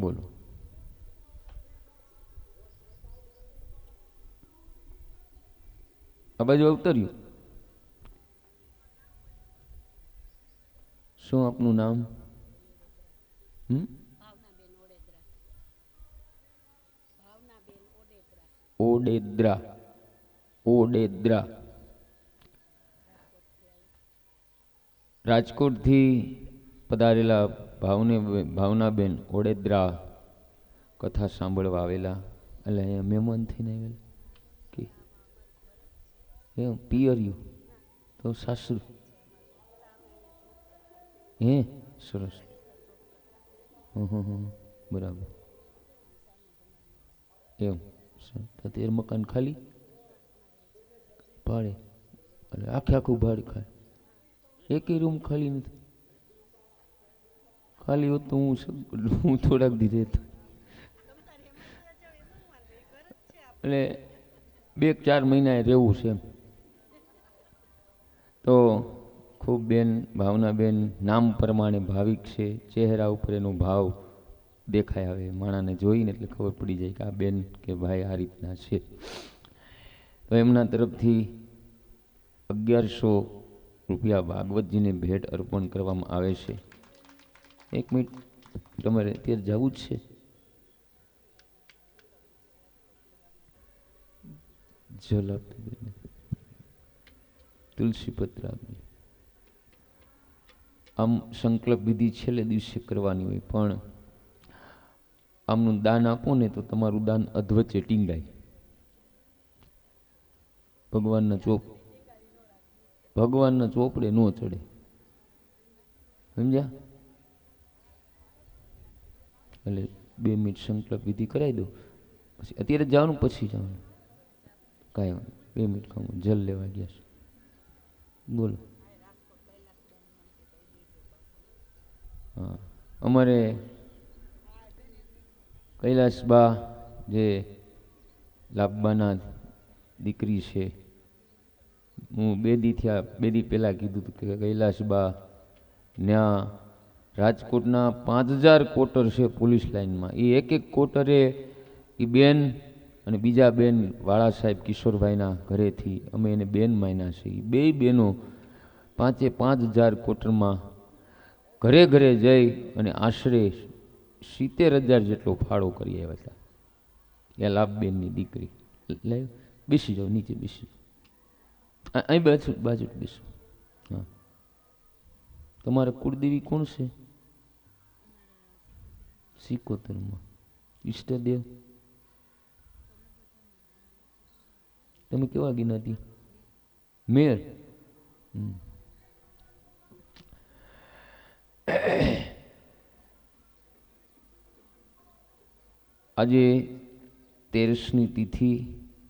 બોલો. આ બાજુ અવતર્યું. શું આપનું નામ? ઓડેદ્રા. ઓડેદ્રા. રાજકોટથી પધારેલા ભાવનાબેન ઓડેદ્રા કથા સાંભળવા આવેલા. એટલે અહીંયા મહેમાન થઈને આવેલા કે એમ પિયર્યું તો સાસુ હે સરસ. બરાબર એમ. અત્યારે મકાન ખાલી ભાડે એટલે આખે આખું ભાડે ખાલી એકેય રૂમ ખાલી નથી. ખાલી હોત તો હું થોડાક દી રહેતો. એટલે 2-4 મહિના રહેવું છે એમ. તો ખૂબ બેન ભાવનાબેન નામ પ્રમાણે ભાવિક છે. ચહેરા ઉપર એનો ભાવ દેખાય આવે માણાને જોઈને એટલે ખબર પડી જાય કે આ બેન કે ભાઈ આ રીતના છે. તો એમના તરફથી 1100 રૂપિયા ભાગવતજીને ભેટ અર્પણ કરવામાં આવે છે. 1 મિનિટ, તમારે અત્યારે જવું જ છે? જલ આપી તુલસી પત્ર આપી. આમ સંકલ્પ વિધિ છેલ્લે દિવસે કરવાની હોય, પણ આમનું દાન આપો ને તો તમારું દાન અધવચ્ચે ટીંગાય. ભગવાનના ચોપડે ન ચડે. સમજ્યા? એટલે 2 મિનિટ સંકલ્પ વિધિ કરાવી દો. પછી અત્યારે જવાનું, પછી જવાનું કાંઈ 2 મિનિટ કામ જલ લેવા ગયા છે. બોલો. હા, અમારે કૈલાસબા જે લાભબાના દીકરી છે, હું 2 દી પહેલાં કીધું હતું કે કૈલાસબા ત્યાં રાજકોટના 5000 કોટર છે પોલીસ લાઇનમાં. એ એક કોટરે એ બેન અને બીજા બેન વાળા સાહેબ કિશોરભાઈના ઘરેથી અમે એને બેન માન્યા છે. એ 2 બહેનો 5000 કોટરમાં ઘરે ઘરે જઈ અને આશરે 70,000 જેટલો ફાળો કરી આવ્યા હતા. એ લાભબેનની દીકરી. લે બેસી જાઓ, નીચે બેસી જાઓ. અહીં બાજુ બેસો. હા, તમારા કુળદેવી કોણ છે? સિકોતરમાં. ઈષ્ટદેવ તમે કેવા જ્ઞાતિ? મેર. આજે 13મી તિથિ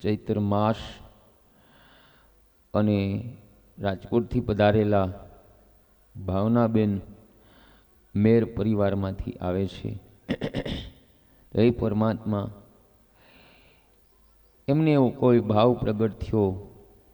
ચૈત્ર માસ અને રાજકોટથી પધારેલા ભાવનાબેન મેર પરિવારમાંથી આવે છે. હે પરમાત્મા, એમને એવો કોઈ ભાવ પ્રગટ થયો